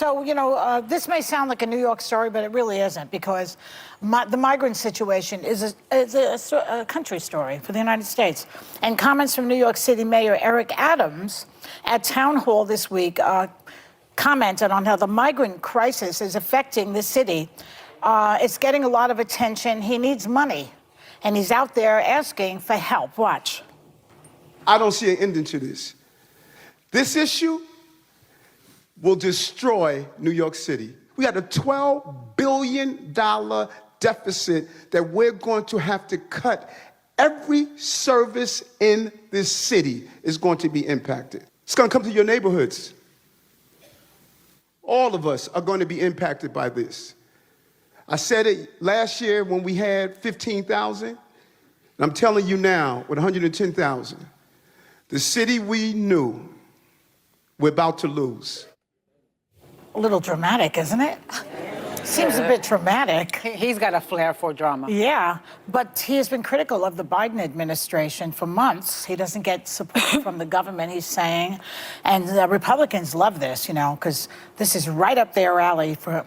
So, this may sound like a New York story, but it really isn't, because the migrant situation is a country story for the United States. And comments from New York City Mayor Eric Adams at Town Hall this week commented on how the migrant crisis is affecting the city. It's getting a lot of attention. He needs money, and he's out there asking for help. Watch. I don't see an ending to this. This issue will destroy New York City. We got a $12 billion deficit that we're going to have to cut. Every service in this city is going to be impacted. It's going to come to your neighborhoods. All of us are going to be impacted by this. I said it last year when we had 15,000, and I'm telling you now with 110,000. The city we knew, we're about to lose. A little dramatic, isn't it? Seems a bit dramatic. He's got a flair for drama. Yeah, but he has been critical of the Biden administration for months. He doesn't get support from the government, he's saying. And the Republicans love this, because this is right up their alley for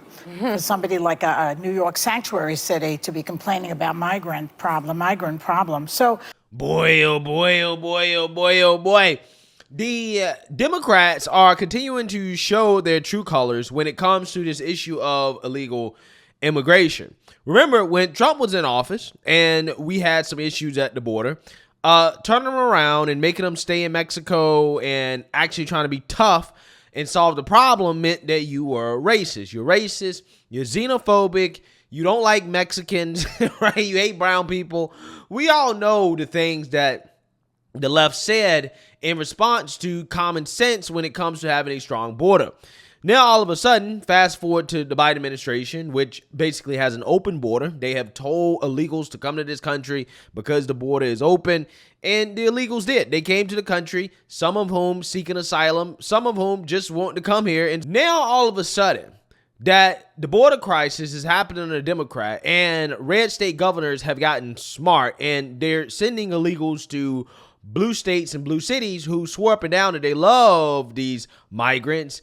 somebody like a New York sanctuary city to be complaining about migrant problem. So, boy, oh boy, oh boy, oh boy, oh boy. The Democrats are continuing to show their true colors when it comes to this issue of illegal immigration. Remember, when Trump was in office and we had some issues at the border, turning them around and making them stay in Mexico and actually trying to be tough and solve the problem meant that you were racist. You're racist, you're xenophobic, you don't like Mexicans, right? You hate brown people. We all know the things that the left said in response to common sense when it comes to having a strong border. Now, all of a sudden, fast forward to the Biden administration, which basically has an open border. They have told illegals to come to this country because the border is open, and the illegals did. They came to the country, some of whom seeking asylum, some of whom just wanting to come here. And now, all of a sudden, that the border crisis is happening under a Democrat, and red state governors have gotten smart, and they're sending illegals to blue states and blue cities who swore up and down that they love these migrants,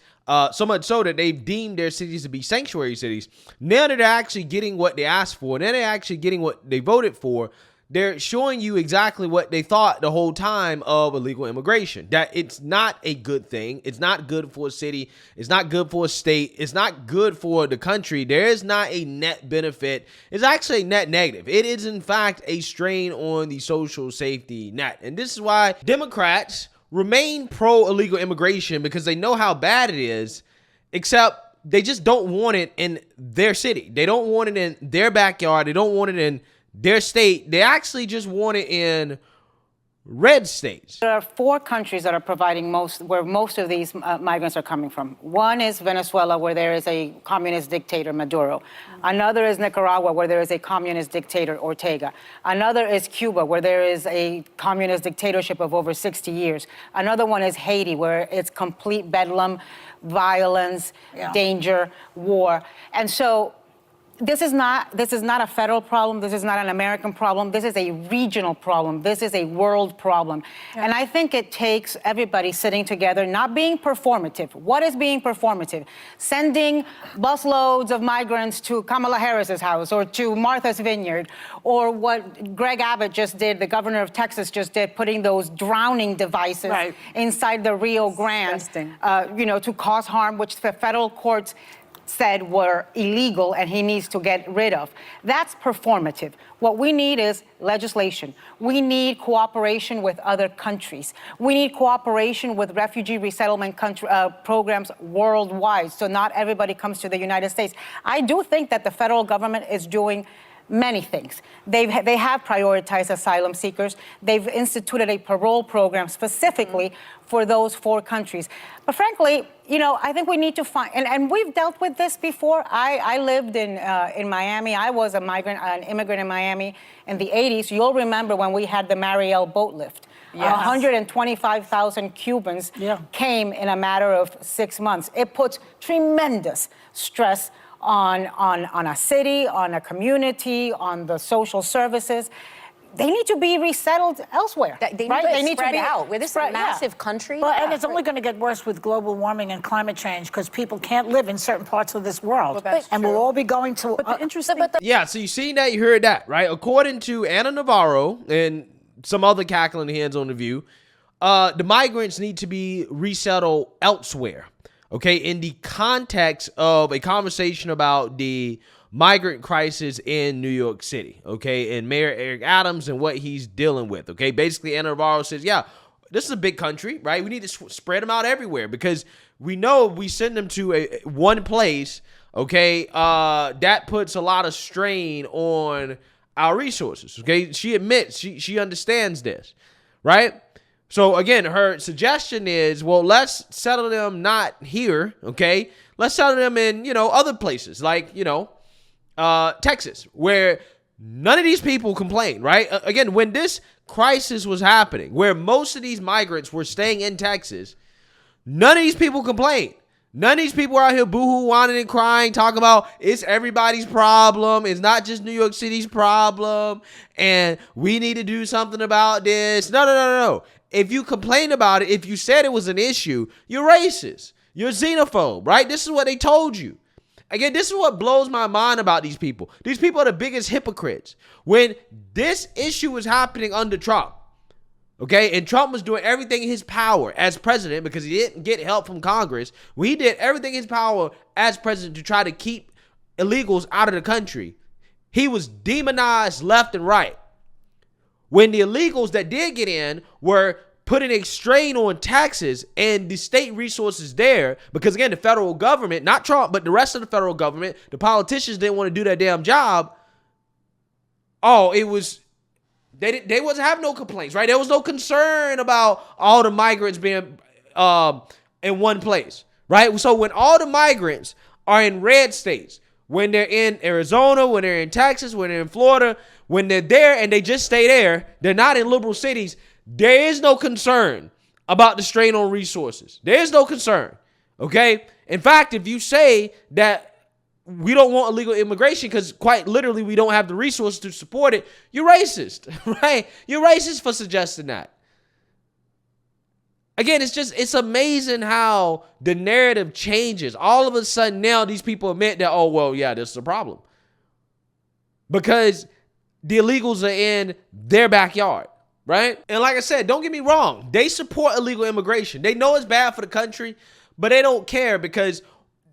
so much so that they've deemed their cities to be sanctuary cities. Now that they're actually getting what they asked for, now they're actually getting what they voted for, they're showing you exactly what they thought the whole time of illegal immigration, that it's not a good thing. It's not good for a city. It's not good for a state. It's not good for the country. There is not a net benefit. It's actually a net negative. It is, in fact, a strain on the social safety net. And this is why Democrats remain pro-illegal immigration, because they know how bad it is, except they just don't want it in their city. They don't want it in their backyard. They don't want it in their state. They actually just want it in red states. There are 4 countries that are providing where most of these migrants are coming from. One is Venezuela, where there is a communist dictator, Maduro. Another is Nicaragua, where there is a communist dictator, Ortega. Another is Cuba, where there is a communist dictatorship of over 60 years. Another one is Haiti, where it's complete bedlam, violence, danger, war. And so this is not a federal problem. This is not an American problem. This is a regional problem. This is a world problem. Yeah. And I think it takes everybody sitting together, not being performative. What is being performative? Sending busloads of migrants to Kamala Harris's house or to Martha's Vineyard, or what Greg Abbott just did, the governor of Texas just did, putting those drowning devices inside the Rio Grande, to cause harm, which the federal courts said were illegal and he needs to get rid of. That's performative. What we need is legislation. We need cooperation with other countries. We need cooperation with refugee resettlement programs worldwide, so not everybody comes to the United States. I do think that the federal government is doing many things. They have prioritized asylum seekers. They've instituted a parole program specifically for those 4 countries. But frankly, I think we need to find, and we've dealt with this before. I lived in Miami. I was an immigrant in Miami in the 80s. You'll remember when we had the Mariel boat lift. Yes. 125,000 Cubans came in a matter of 6 months. It puts tremendous stress on a city, on a community, on the social services. they need to be resettled elsewhere. They right? need to spread out. We're this spread- massive country. Well, and it's only going to get worse with global warming and climate change because people can't live in certain parts of this world. Well, that's and true. we'll all be going to. But the interesting, Yeah, so you seen that, you heard that, right? According to Anna Navarro and some other cackling hands on the View, the migrants need to be resettled elsewhere, okay, in the context of a conversation about the migrant crisis in New York City, okay, and Mayor Eric Adams and what he's dealing with, okay? Basically, Anna Navarro says, yeah, this is a big country, right? We need to spread them out everywhere because we know if we send them to one place, okay, that puts a lot of strain on our resources, okay? She admits, she understands this, right? So, again, her suggestion is, well, let's settle them not here, okay? Let's settle them in, other places like, Texas, where none of these people complain, right? Again, when this crisis was happening, where most of these migrants were staying in Texas, none of these people complained. None of these people are out here boohoo, whining and crying, talking about it's everybody's problem. It's not just New York City's problem, and we need to do something about this. No. If you complain about it, if you said it was an issue, you're racist. You're xenophobe, right? This is what they told you. Again, this is what blows my mind about these people. These people are the biggest hypocrites. When this issue was happening under Trump, okay, and Trump was doing everything in his power as president because he didn't get help from Congress. He did everything in his power as president to try to keep illegals out of the country. He was demonized left and right. When the illegals that did get in were putting a strain on taxes and the state resources there, because again, the federal government, not Trump, but the rest of the federal government, the politicians didn't want to do their damn job. They wasn't having no complaints, right? There was no concern about all the migrants being in one place, right? So when all the migrants are in red states, when they're in Arizona, when they're in Texas, when they're in Florida, when they're there and they just stay there, they're not in liberal cities, there is no concern about the strain on resources. There is no concern, okay? In fact, if you say that we don't want illegal immigration because quite literally we don't have the resources to support it, you're racist, right? You're racist for suggesting that. Again, it's amazing how the narrative changes. All of a sudden now these people admit that, oh, well, yeah, this is a problem. Because the illegals are in their backyard, right? And like I said, don't get me wrong. They support illegal immigration. They know it's bad for the country, but they don't care because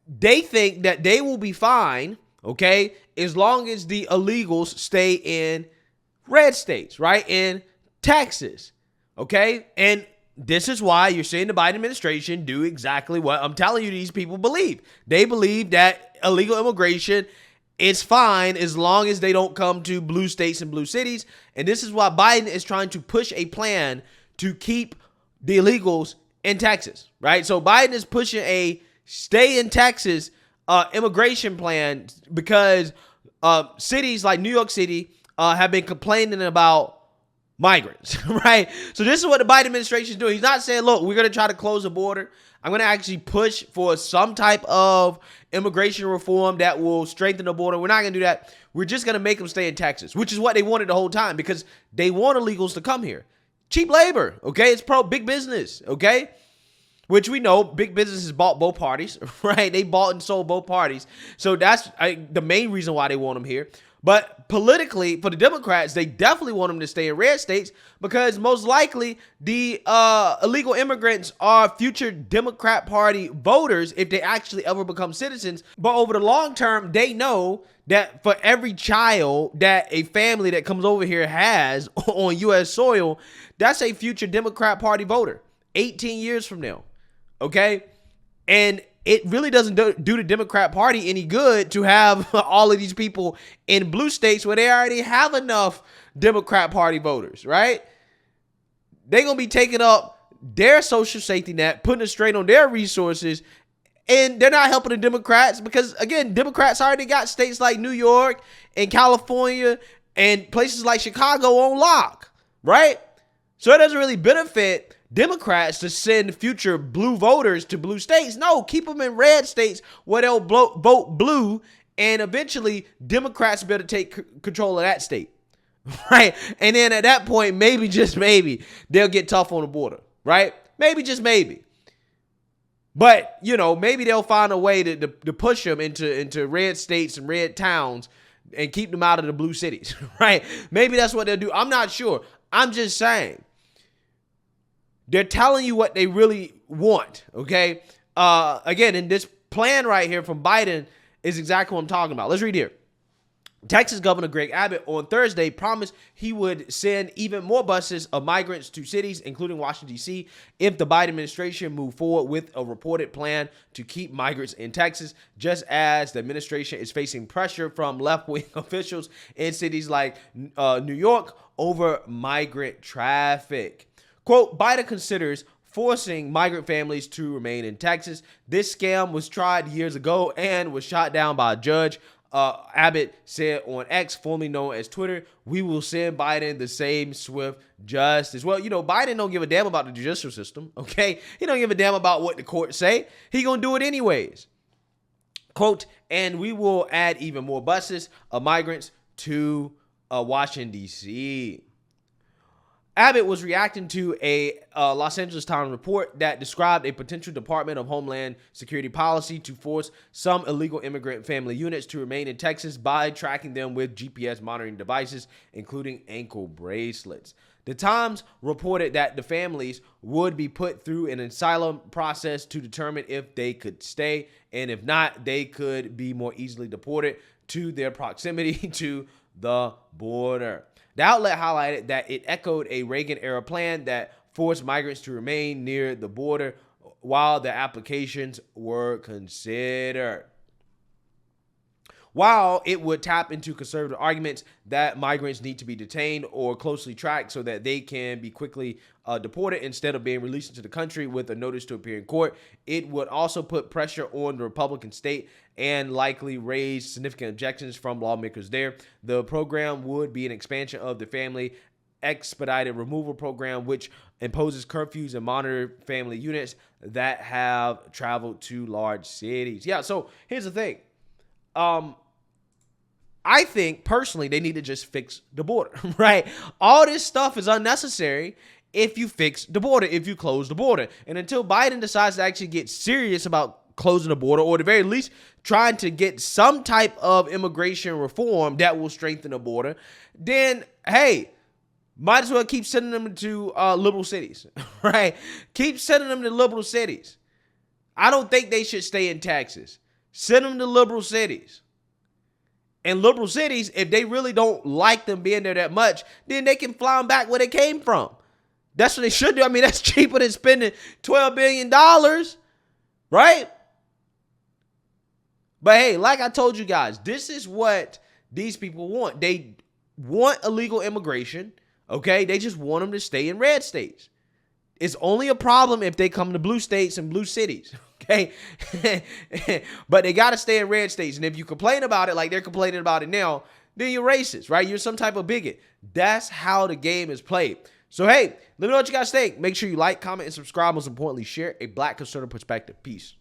they think that they will be fine, okay, as long as the illegals stay in red states, right, in Texas, okay? And this is why you're seeing the Biden administration do exactly what I'm telling you these people believe. They believe that illegal immigration is fine as long as they don't come to blue states and blue cities. And this is why Biden is trying to push a plan to keep the illegals in Texas, right? So Biden is pushing a stay in Texas immigration plan because cities like New York City have been complaining about migrants, right? So this is what the Biden administration is doing. He's not saying, look, we're going to try to close the border. I'm going to actually push for some type of immigration reform that will strengthen the border. We're not going to do that. We're just going to make them stay in Texas, which is what they wanted the whole time because they want illegals to come here. Cheap labor, okay? It's big business, okay? Which we know big businesses bought both parties, right? They bought and sold both parties. So that's the main reason why they want them here. But politically, for the Democrats, they definitely want them to stay in red states because most likely the illegal immigrants are future Democrat Party voters if they actually ever become citizens. But over the long term, they know that for every child that a family that comes over here has on U.S. soil, that's a future Democrat Party voter 18 years from now. Okay? And it really doesn't do the Democrat Party any good to have all of these people in blue states where they already have enough Democrat Party voters, right? They're going to be taking up their social safety net, putting a strain on their resources, and they're not helping the Democrats because, again, Democrats already got states like New York and California and places like Chicago on lock, right? So it doesn't really benefit Democrats to send future blue voters to blue states. No, keep them in red states where they'll vote blue, and eventually Democrats better take control of that state. right? And then at that point, maybe, just maybe, they'll get tough on the border, right? Maybe, just maybe. But, maybe they'll find a way to push them into red states and red towns and keep them out of the blue cities, right? Maybe that's what they'll do. I'm not sure. I'm just saying. They're telling you what they really want, okay? Again, in this plan right here from Biden is exactly what I'm talking about. Let's read here. Texas Governor Greg Abbott on Thursday promised he would send even more buses of migrants to cities, including Washington, D.C., if the Biden administration moved forward with a reported plan to keep migrants in Texas, just as the administration is facing pressure from left-wing officials in cities like New York over migrant traffic. Quote, Biden considers forcing migrant families to remain in Texas. This scam was tried years ago and was shot down by a judge. Abbott said on X, formerly known as Twitter, we will send Biden the same swift justice. Well, Biden don't give a damn about the judicial system, okay? He don't give a damn about what the courts say. He gonna do it anyways. Quote, and we will add even more buses of migrants to Washington, D.C. Abbott was reacting to a Los Angeles Times report that described a potential Department of Homeland Security policy to force some illegal immigrant family units to remain in Texas by tracking them with GPS monitoring devices, including ankle bracelets. The Times reported that the families would be put through an asylum process to determine if they could stay, and if not, they could be more easily deported to their proximity to the border. The outlet highlighted that it echoed a Reagan-era plan that forced migrants to remain near the border while their applications were considered. While it would tap into conservative arguments that migrants need to be detained or closely tracked so that they can be quickly deported instead of being released into the country with a notice to appear in court, it would also put pressure on the Republican state and likely raise significant objections from lawmakers there. The program would be an expansion of the family expedited removal program, which imposes curfews and monitor family units that have traveled to large cities. Yeah, so here's the thing. I think personally they need to just fix the border, right? All this stuff is unnecessary if you fix the border, if you close the border. And until Biden decides to actually get serious about closing the border, or at the very least trying to get some type of immigration reform that will strengthen the border, then hey, might as well keep sending them to liberal cities, right? Keep sending them to liberal cities. I don't think they should stay in Texas. Send them to liberal cities. And liberal cities, if they really don't like them being there that much, then they can fly them back where they came from. That's what they should do. I mean, that's cheaper than spending $12 billion, right? But hey, like I told you guys, this is what these people want. They want illegal immigration, okay? They just want them to stay in red states. It's only a problem if they come to blue states and blue cities, okay? But they got to stay in red states. And if you complain about it like they're complaining about it now, then you're racist, right? You're some type of bigot. That's how the game is played. So, hey, let me know what you guys think. Make sure you like, comment, and subscribe. Most importantly, share a Black conservative perspective. Peace.